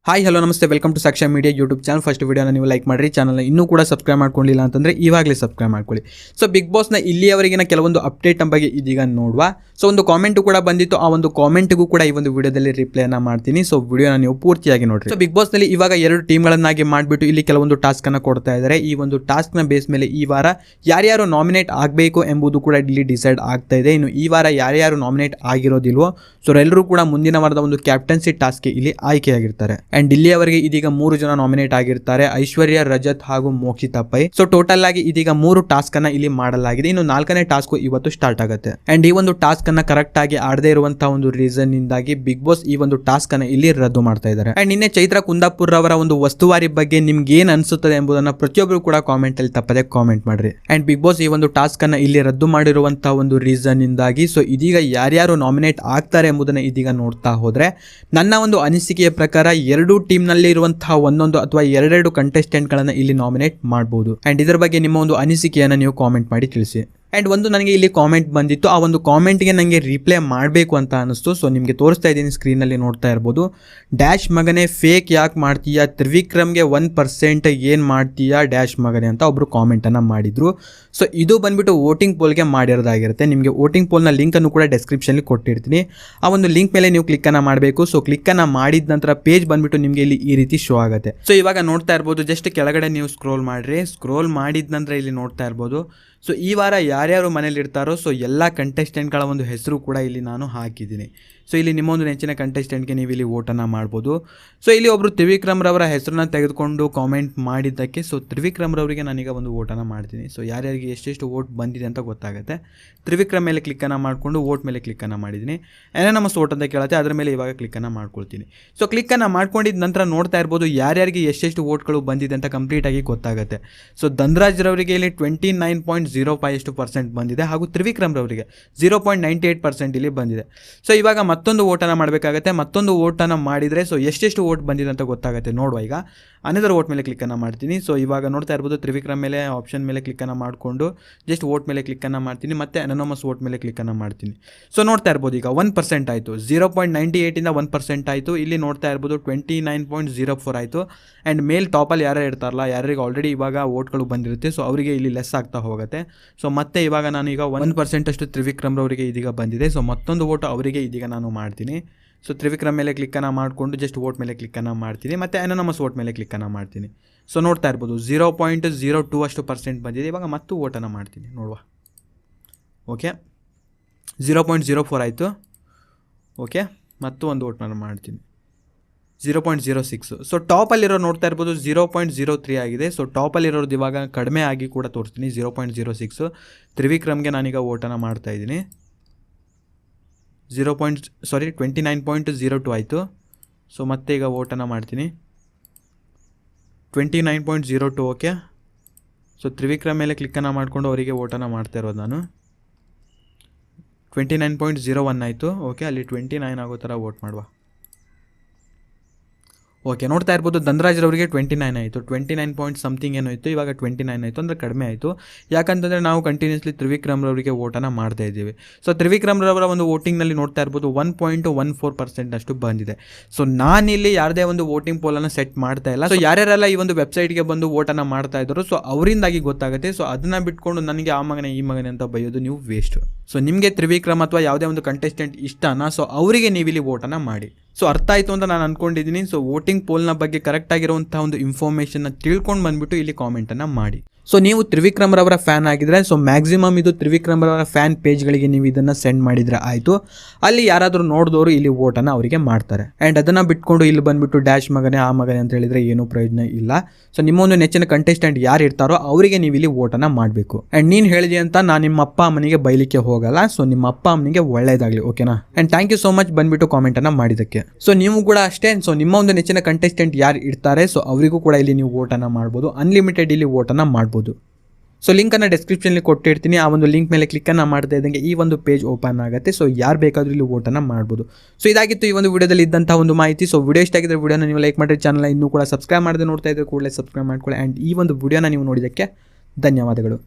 Hi hello ನಮಸ್ತೆ, welcome to Saksha media YouTube channel. First ವಿಡಿಯೋನ ನೀವು ಲೈಕ್ ಮಾಡಿರಿ, ಚಾನಲ್ನ ಇನ್ನೂ ಕೂಡ ಸಬ್ಸ್ಕ್ರೈಬ್ ಮಾಡ್ಕೊಂಡಿಲ್ಲ ಅಂತಂದರೆ ಇವಾಗಲೇ ಸಬ್ಸ್ಕ್ರೈಬ್ ಮಾಡ್ಕೊಳ್ಳಿ. ಸೊ ಬಿಗ್ ಬಾಸ್ನ ಇಲ್ಲಿಯವರೆಗಿನ ಕೆಲವೊಂದು ಅಪ್ಡೇಟ್ ಬಗ್ಗೆ ಇದೀಗ ನೋಡುವ. ಸೊ ಒಂದು ಕಾಮೆಂಟು ಕೂಡ ಬಂದಿತ್ತು, ಆ ಒಂದು ಕಾಮೆಂಟ್ಗೂ ಕೂಡ ಈ ಒಂದು ವಿಡಿಯೋದಲ್ಲಿ ರಿಪ್ಲೈನ ಮಾಡ್ತೀನಿ. ಸೊ ವಿಡಿಯೋನ ನೀವು ಪೂರ್ತಿಯಾಗಿ ನೋಡಿರಿ. ಸೊ ಬಿಗ್ ಬಾಸ್ನಲ್ಲಿ ಇವಾಗ 2 ಟೀಮ್ಗಳನ್ನಾಗಿ ಮಾಡಿಬಿಟ್ಟು ಇಲ್ಲಿ ಕೆಲವೊಂದು ಟಾಸ್ಕನ್ನು ಕೊಡ್ತಾ ಇದ್ದಾರೆ. ಈ ಒಂದು ಟಾಸ್ಕ್ನ ಬೇಸ್ ಮೇಲೆ ಈ ವಾರ ಯಾರ್ಯಾರು ನಾಮಿನೇಟ್ ಆಗಬೇಕು ಎಂಬುದು ಕೂಡ ಇಲ್ಲಿ ಡಿಸೈಡ್ ಆಗ್ತಾ ಇದೆ. ಇನ್ನು ಈ ವಾರ ಯಾರ್ಯಾರು ನಾಮಿನೇಟ್ ಆಗಿರೋದಿಲ್ವೋ ಸೊ ಎಲ್ಲರೂ ಕೂಡ ಮುಂದಿನ ವಾರದ ಒಂದು ಕ್ಯಾಪ್ಟನ್ಸಿ ಟಾಸ್ಕ್ಗೆ ಇಲ್ಲಿ ಆಯ್ಕೆಯಾಗಿರ್ತಾರೆ. ಅಂಡ್ ಇಲ್ಲಿಯವರೆಗೆ ಇದೀಗ 3 ಜನ ನಾಮಿನೇಟ್ ಆಗಿರ್ತಾರೆ, ಐಶ್ವರ್ಯ, ರಜತ್ ಹಾಗೂ ಮೋಕ್ಷಿತಾ ಪೈ. ಸೊ ಟೋಟಲ್ ಆಗಿ ಇದೀಗ 3 ಟಾಸ್ಕ್ ಅನ್ನ ಇಲ್ಲಿ ಮಾಡಲಾಗಿದೆ. ಇನ್ನು 4ನೇ ಟಾಸ್ಕ್ ಇವತ್ತು ಸ್ಟಾರ್ಟ್ ಆಗುತ್ತೆ. ಅಂಡ್ ಈ ಒಂದು ಟಾಸ್ಕ್ ಅನ್ನ ಕರೆಕ್ಟ್ ಆಗಿ ಆಡದೇ ಇರುವಂತಹ ಒಂದು ರೀಸನ್ ಇಂದಾಗಿ ಬಿಗ್ ಬಾಸ್ ಈ ಒಂದು ಟಾಸ್ಕ್ ಅನ್ನ ಇಲ್ಲಿ ರದ್ದು ಮಾಡ್ತಾ ಇದ್ದಾರೆ. ಅಂಡ್ ನಿನ್ನೆ ಚೈತ್ರ ಕುಂದಾಪುರ್ ಅವರ ಒಂದು ವಸ್ತುವಾರಿ ಬಗ್ಗೆ ನಿಮ್ಗೆ ಏನ್ ಅನ್ಸುತ್ತದೆ ಎಂಬುದನ್ನ ಪ್ರತಿಯೊಬ್ಬರು ಕೂಡ ಕಾಮೆಂಟ್ ಅಲ್ಲಿ ತಪ್ಪದೆ ಕಾಮೆಂಟ್ ಮಾಡ್ರಿ. ಅಂಡ್ ಬಿಗ್ ಬಾಸ್ ಈ ಒಂದು ಟಾಸ್ಕ್ ಅನ್ನ ಇಲ್ಲಿ ರದ್ದು ಮಾಡಿರುವಂತಹ ಒಂದು ರೀಸನ್ ಇಂದಾಗಿ ಸೊ ಇದೀಗ ಯಾರ್ಯಾರು ನಾಮಿನೇಟ್ ಆಗ್ತಾರೆ ಎಂಬುದನ್ನ ಇದೀಗ ನೋಡ್ತಾ ಹೋದ್ರೆ ನನ್ನ ಒಂದು ಅನಿಸಿಕೆಯ ಪ್ರಕಾರ 2 ಟೀಮ್ ನಲ್ಲಿ ಇರುವಂತಹ ಒಂದೊಂದು ಅಥವಾ 2 ಕಂಟೆಸ್ಟೆಂಟ್ ಗಳನ್ನ ಇಲ್ಲಿ ನಾಮಿನೇಟ್ ಮಾಡಬಹುದು. ಅಂಡ್ ಇದರ ಬಗ್ಗೆ ನಿಮ್ಮ ಒಂದು ಅನಿಸಿಕೆಯನ್ನ ನೀವು ಕಾಮೆಂಟ್ ಮಾಡಿ ತಿಳಿಸಿ. ಅಂಡ್ ಒಂದು ನನಗೆ ಇಲ್ಲಿ ಕಾಮೆಂಟ್ ಬಂದಿತ್ತು, ಆ ಒಂದು ಕಾಮೆಂಟ್ಗೆ ನನಗೆ ರಿಪ್ಲೈ ಮಾಡಬೇಕು ಅಂತ ಅನಿಸ್ತು. ಸೊ ನಿಮಗೆ ತೋರಿಸ್ತಾ ಇದ್ದೀನಿ, ಸ್ಕ್ರೀನಲ್ಲಿ ನೋಡ್ತಾ ಇರ್ಬೋದು. ಡ್ಯಾಶ್ ಮಗನೇ ಫೇಕ್ ಯಾಕೆ ಮಾಡ್ತೀಯಾ, ತ್ರಿವಿಕ್ರಮ್ಗೆ 1% ಏನು ಮಾಡ್ತೀಯಾ ಡ್ಯಾಶ್ ಮಗನೇ ಅಂತ ಒಬ್ಬರು ಕಾಮೆಂಟನ್ನು ಮಾಡಿದರು. ಸೊ ಇದು ಬಂದ್ಬಿಟ್ಟು ವೋಟಿಂಗ್ ಪೋಲ್ಗೆ ಮಾಡಿರೋದಾಗಿರುತ್ತೆ. ನಿಮಗೆ ವೋಟಿಂಗ್ ಪೋಲ್ನ ಲಿಂಕನ್ನು ಕೂಡ ಡಿಸ್ಕ್ರಿಪ್ಷನ್ಲಿ ಕೊಟ್ಟಿರ್ತೀನಿ. ಆ ಒಂದು ಲಿಂಕ್ ಮೇಲೆ ನೀವು ಕ್ಲಿಕ್ಕನ್ನು ಮಾಡಬೇಕು. ಸೊ ಕ್ಲಿಕ್ಕನ್ನು ಮಾಡಿದ ನಂತರ ಪೇಜ್ ಬಂದ್ಬಿಟ್ಟು ನಿಮಗೆ ಇಲ್ಲಿ ಈ ರೀತಿ ಶೋ ಆಗುತ್ತೆ. ಸೊ ಇವಾಗ ನೋಡ್ತಾ ಇರ್ಬೋದು, ಜಸ್ಟ್ ಕೆಳಗಡೆ ನೀವು ಸ್ಕ್ರೋಲ್ ಮಾಡಿರಿ. ಸ್ಕ್ರೋಲ್ ಮಾಡಿದ ನಂತರ ಇಲ್ಲಿ ನೋಡ್ತಾ ಇರ್ಬೋದು. ಸೊ ಈ ವಾರ ಯಾರ್ಯಾರು ಮನೇಲಿ ಇರ್ತಾರೋ ಸೊ ಎಲ್ಲ ಕಂಟೆಸ್ಟೆಂಟ್ಗಳ ಒಂದು ಹೆಸರು ಕೂಡ ಇಲ್ಲಿ ನಾನು ಹಾಕಿದ್ದೀನಿ. ಸೊ ಇಲ್ಲಿ ನಿಮ್ಮ ಒಂದು ನೆಚ್ಚಿನ ಕಂಟೆಸ್ಟೆಂಟ್ಗೆ ನೀವು ಇಲ್ಲಿ ವೋಟನ್ನು ಮಾಡ್ಬೋದು. ಸೊ ಇಲ್ಲಿ ಒಬ್ಬರು ತ್ರಿವಿಕ್ರಮ್ರವರ ಹೆಸರನ್ನ ತೆಗೆದುಕೊಂಡು ಕಾಮೆಂಟ್ ಮಾಡಿದ್ದಕ್ಕೆ ಸೊ ತ್ರಿವಿಕ್ರಮ್ರವರಿಗೆ ನಾನೀಗ ಒಂದು ವೋಟನ್ನು ಮಾಡ್ತೀನಿ. ಸೊ ಯಾರ್ಯಾರಿಗೆ ಎಷ್ಟೆಷ್ಟು ವೋಟ್ ಬಂದಿದೆ ಅಂತ ಗೊತ್ತಾಗುತ್ತೆ. ತ್ರಿವಿಕ್ರಮ್ ಮೇಲೆ ಕ್ಲಿಕ್ಕನ್ನು ಮಾಡಿಕೊಂಡು ವೋಟ್ ಮೇಲೆ ಕ್ಲಿಕ್ಕನ್ನು ಮಾಡಿದ್ದೀನಿ. ಎನಾನಮಸ್ ವೋಟ್ ಅಂತ ಕೇಳುತ್ತೆ, ಅದರ ಮೇಲೆ ಇವಾಗ ಕ್ಲಿಕ್ಕನ್ನು ಮಾಡ್ಕೊಳ್ತೀನಿ. ಸೊ ಕ್ಲಿಕ್ಕನ್ನು ಮಾಡ್ಕೊಂಡಿದ್ದ ನಂತರ ನೋಡ್ತಾ ಇರ್ಬೋದು ಯಾರ್ಯಾರಿಗೆ ಎಷ್ಟೆಷ್ಟು ವೋಟ್ಗಳು ಬಂದಿದೆ ಅಂತ ಕಂಪ್ಲೀಟಾಗಿ ಗೊತ್ತಾಗುತ್ತೆ. ಸೊ ಧನ್ರಾಜ್ರವರಿಗೆ ಇಲ್ಲಿ 29.05% ಬಂದಿದೆ, ಹಾಗೂ ತ್ರಿವಿಕ್ರಮ್ರವರಿಗೆ 0.98% ಇಲ್ಲಿ ಬಂದಿದೆ. ಸೊ ಇವಾಗ ಮತ್ತೊಂದು ವೋಟನ್ನು ಮಾಡಬೇಕಾಗತ್ತೆ. ಮತ್ತೊಂದು ವೋಟನ್ನು ಮಾಡಿದರೆ ಸೊ ಎಷ್ಟೆಷ್ಟು ವೋಟ್ ಬಂದಿದೆ ಅಂತ ಗೊತ್ತಾಗುತ್ತೆ. ನೋಡುವ, ಈಗ ಅನದರ್ ವೋಟ್ ಮೇಲೆ ಕ್ಲಿಕ್ಕನ್ನು ಮಾಡ್ತೀನಿ. ಸೊ ಇವಾಗ ನೋಡ್ತಾ ಇರ್ಬೋದು ತ್ರಿವಿಕ್ರಮ್ ಮೇಲೆ ಆಪ್ಷನ್ ಮೇಲೆ ಕ್ಲಿಕ್ಕನ್ನು ಮಾಡಿಕೊಂಡು ಜಸ್ಟ್ ವೋಟ್ ಮೇಲೆ ಕ್ಲಿಕ್ಕನ್ನು ಮಾಡ್ತೀನಿ, ಮತ್ತು ಅನೋನಮಸ್ ವೋಟ್ ಮೇಲೆ ಕ್ಲಿಕ್ಕನ್ನು ಮಾಡ್ತೀನಿ. ಸೊ ನೋಡ್ತಾ ಇರ್ಬೋದು ಈಗ 1% ಆಯಿತು, 0.98ಇಂದ 1% ಆಯಿತು. ಇಲ್ಲಿ ನೋಡ್ತಾ ಇರ್ಬೋದು 29.04 ಆಯಿತು. ಆ್ಯಂಡ್ ಮೇಲ್ ಟಾಪಲ್ಲಿ ಯಾರು ಇರ್ತಾರಲ್ಲ, ಯಾರಿಗೆ ಆಲ್ರೆಡಿ ಇವಾಗ ವೋಟ್ಗಳು ಬಂದಿರುತ್ತೆ ಸೊ ಅವರಿಗೆ ಇಲ್ಲಿ ಲೆಸ್ ಆಗ್ತಾ ಹೋಗುತ್ತೆ. ಸೊ ಮತ್ತೆ ಇವಾಗ ನಾನು ಈಗ 1% ಅಷ್ಟು ತ್ರಿವಿಕ್ರಮ್ರವರಿಗೆ ಇದೀಗ ಬಂದಿದೆ. ಸೊ ಮತ್ತೊಂದು ವೋಟ್ ಅವರಿಗೆ ಇದೀಗ ನಾನು ಮಾಡ್ತೀನಿ. ಸೊ ತ್ರಿವಿಕ್ರಮ್ ಮೇಲೆ ಕ್ಲಿಕ್ಕನ್ನು ಮಾಡಿಕೊಂಡು ಜಸ್ಟ್ ವೋಟ್ ಮೇಲೆ ಕ್ಲಿಕ್ಕನ್ನು ಮಾಡ್ತೀನಿ, ಮತ್ತು ಅನೋನಮಸ್ ವೋಟ್ ಮೇಲೆ ಕ್ಲಿಕ್ಕನ್ನು ಮಾಡ್ತೀನಿ. ಸೊ ನೋಡ್ತಾ ಇರ್ಬೋದು 0.02 ಅಷ್ಟು % ಬಂದಿದೆ. ಇವಾಗ ಮತ್ತು ವೋಟನ್ನು ಮಾಡ್ತೀನಿ, ನೋಡುವ. ಓಕೆ, 0.04 ಆಯಿತು. ಓಕೆ, ಮತ್ತು ಒಂದು ವೋಟ್ ನಾನು ಮಾಡ್ತೀನಿ, 0.06. ಸೊ ಟಾಪಲ್ಲಿರೋ ನೋಡ್ತಾ ಇರ್ಬೋದು 0.03 ಆಗಿದೆ. ಸೊ ಟಾಪಲ್ಲಿರೋದು ಇವಾಗ ಕಡಿಮೆ ಆಗಿ ಕೂಡ ತೋರಿಸ್ತೀನಿ, 0.06. ತ್ರಿವಿಕ್ರಮ್ಗೆ ನಾನೀಗ ವೋಟನ್ನು ಮಾಡ್ತಾ ಇದ್ದೀನಿ. 29.02 ಆಯಿತು. ಸೊ ಮತ್ತೆ ಈಗ ವೋಟನ್ನು ಮಾಡ್ತೀನಿ, 29.02. ಓಕೆ, ಸೊ ತ್ರಿವಿಕ್ರಮ್ ಮೇಲೆ ಕ್ಲಿಕ್ಕನ್ನು ಮಾಡಿಕೊಂಡು ಅವರಿಗೆ ವೋಟನ್ನು ಮಾಡ್ತಾ ಇರೋದು ನಾನು. 29.01 ಆಯಿತು. ಓಕೆ, ಅಲ್ಲಿ 29 ಆಗೋ ಥರ ವೋಟ್ ಮಾಡುವ. ಓಕೆ, ನೋಡ್ತಾ ಇರ್ಬೋದು ಧನ್ರಾಜ್ರವರಿಗೆ 29 ಆಯಿತು, 29 ಪಾಯಿಂಟ್ ಸಮಥಿಂಗ್ ಏನೋ ಇತ್ತು, ಇವಾಗ 29 ಆಯಿತು, ಅಂದರೆ ಕಡಿಮೆ ಆಯಿತು. ಯಾಕಂತಂದರೆ ನಾವು ಕಂಟಿನ್ಯೂಸ್ಲಿ ತ್ರಿವಿಕ್ರಮ್ರವರಿಗೆ ವೋಟನ್ನು ಮಾಡ್ತಾ ಇದ್ದೀವಿ. ಸೊ ತ್ರಿವಿಕ್ರಮ್ರವರ ಒಂದು ವೋಟಿಂಗ್ನಲ್ಲಿ ನೋಡ್ತಾ ಇರ್ಬೋದು 1.14% ಅಷ್ಟು ಬಂದಿದೆ. ಸೊ ನಾನಿಲ್ಲಿ ಯಾರದೇ ಒಂದು ವೋಟಿಂಗ್ ಪೋಲನ್ನು ಸೆಟ್ ಮಾಡ್ತಾ ಇಲ್ಲ. ಸೊ ಯಾರ್ಯಾರೆಲ್ಲ ಈ ಒಂದು ವೆಬ್ಸೈಟ್ಗೆ ಬಂದು ವೋಟನ್ನು ಮಾಡ್ತಾ ಇದ್ರು ಸೊ ಅವರಿಂದಾಗಿ ಗೊತ್ತಾಗುತ್ತೆ. ಸೊ ಅದನ್ನು ಬಿಟ್ಕೊಂಡು ನನಗೆ ಆ ಮಗನೇ ಈ ಮಗನೇ ಅಂತ ಬೈಯೋದು ನೀವು ವೇಸ್ಟ್. ಸೊ ನಿಮಗೆ ತ್ರಿವಿಕ್ರಮ್ ಅಥವಾ ಯಾವುದೇ ಒಂದು ಕಂಟೆಸ್ಟೆಂಟ್ ಇಷ್ಟನಾ ಸೊ ಅವರಿಗೆ ನೀವಿಲ್ಲಿ ವೋಟನ್ನು ಮಾಡಿ. ಸೊ ಅರ್ಥ ಆಯಿತು ಅಂತ ನಾನು ಅಂದ್ಕೊಂಡಿದ್ದೀನಿ. ಸೊ ವೋಟಿಂಗ್ ಪೋಲ್ನ ಬಗ್ಗೆ ಕರೆಕ್ಟ್ ಆಗಿರುವಂಥ ಒಂದು ಇನ್ಫಾರ್ಮೇಷನ್ನ ತಿಳ್ಕೊಂಡು ಬಂದುಬಿಟ್ಟು ಇಲ್ಲಿ ಕಾಮೆಂಟನ್ನು ಮಾಡಿ. ಸೊ ನೀವು ತ್ರಿವಿಕ್ರಮ್ರವರ ಫ್ಯಾನ್ ಆಗಿದ್ರೆ ಸೊ ಮ್ಯಾಕ್ಸಿಮಮ್ ಇದು ತ್ರಿವಿಕ್ರಮ್ರವರ ಫ್ಯಾನ್ ಪೇಜ್ಗಳಿಗೆ ನೀವು ಇದನ್ನು ಸೆಂಡ್ ಮಾಡಿದರೆ ಆಯಿತು. ಅಲ್ಲಿ ಯಾರಾದರೂ ನೋಡಿದವರು ಇಲ್ಲಿ ವೋಟನ್ನು ಅವರಿಗೆ ಮಾಡ್ತಾರೆ. ಆ್ಯಂಡ್ ಅದನ್ನು ಬಿಟ್ಕೊಂಡು ಇಲ್ಲಿ ಬಂದುಬಿಟ್ಟು ಡ್ಯಾಶ್ ಮಗನೇ ಆ ಮಗನೇ ಅಂತ ಹೇಳಿದರೆ ಏನೂ ಪ್ರಯೋಜನ ಇಲ್ಲ. ಸೊ ನಿಮ್ಮ ಒಂದು ನೆಚ್ಚಿನ ಕಂಟೆಸ್ಟೆಂಟ್ ಯಾರು ಇರ್ತಾರೋ ಅವರಿಗೆ ನೀವು ಇಲ್ಲಿ ವೋಟನ್ನು ಮಾಡಬೇಕು. ಆ್ಯಂಡ್ ನೀನು ಹೇಳಿದೆ ಅಂತ ನಾನು ನಿಮ್ಮ ಅಪ್ಪ ಅಮ್ಮನಿಗೆ ಬೈಲಿಕ್ಕೆ ಹೋಗಲ್ಲ. ಸೊ ನಿಮ್ಮ ಅಪ್ಪ ಅಮ್ಮನಿಗೆ ಒಳ್ಳೆಯದಾಗಲಿ, ಓಕೆನಾ. And thank you so much ಬಂದುಬಿಟ್ಟು ಕಾಮೆಂಟನ್ನು ಮಾಡಿದ್ದಕ್ಕೆ. ಸೊ ನೀವು ಕೂಡ ಅಷ್ಟೇ. ಸೊ ನಿಮ್ಮ ಒಂದು ನೆಚ್ಚಿನ ಕಂಟೆಸ್ಟೆಂಟ್ ಯಾರು ಇರ್ತಾರೆ ಸೊ ಅವರಿಗೂ ಕೂಡ ಇಲ್ಲಿ ನೀವು ವೋಟನ್ನು ಮಾಡ್ಬೋದು, ಅನ್ಲಿಮಿಟೆಡ್ ಇಲ್ಲಿ ವೋಟನ್ನು ಮಾಡ್ಬೋದು. ಸೊ ಲಿಂಕನ್ನು ಡಿಸ್ಕ್ರಿಪ್ಷನ್ಲಿ ಕೊಟ್ಟಿರ್ತೀನಿ. ಆ ಒಂದು ಲಿಂಕ್ ಮೇಲೆ ಕ್ಲಿಕ್ಕನ್ನು ಮಾಡ್ತಾ ಇದ್ದಂಗೆ ಈ ಒಂದು ಪೇಜ್ ಓಪನ್ ಆಗುತ್ತೆ. ಸೊ ಯಾರು ಬೇಕಾದರೂ ಇಲ್ಲಿ ವೋಟನ್ನು ಮಾಡ್ಬೋದು. ಸೊ ಇದಾಗಿತ್ತು ಈ ಒಂದು ವಿಡಿಯೋದಲ್ಲಿ ಇದ್ದಂಥ ಒಂದು ಮಾಹಿತಿ. ಸೊ ವಿಡಿಯೋ ಇಷ್ಟ ಆಗಿದ್ರೆ ವಿಡಿಯೋನ ನೀವು ಲೈಕ್ ಮಾಡಿರಿ, ಚಾನಲ್ನ ಇನ್ನೂ ಕೂಡ ಸಬ್ಸ್ಕ್ರೈಬ್ ಮಾಡದೆ ನೋಡ್ತಾ ಇದ್ರೆ ಕೂಡಲೇ ಸಬ್ಸ್ಕ್ರೈಬ್ ಮಾಡ್ಕೊಳ್ಳಿ. ಆ್ಯಂಡ್ ಈ ಒಂದು ವಿಡಿಯೋನ ನೀವು ನೋಡಿದ್ದಕ್ಕೆ ಧನ್ಯವಾದಗಳು.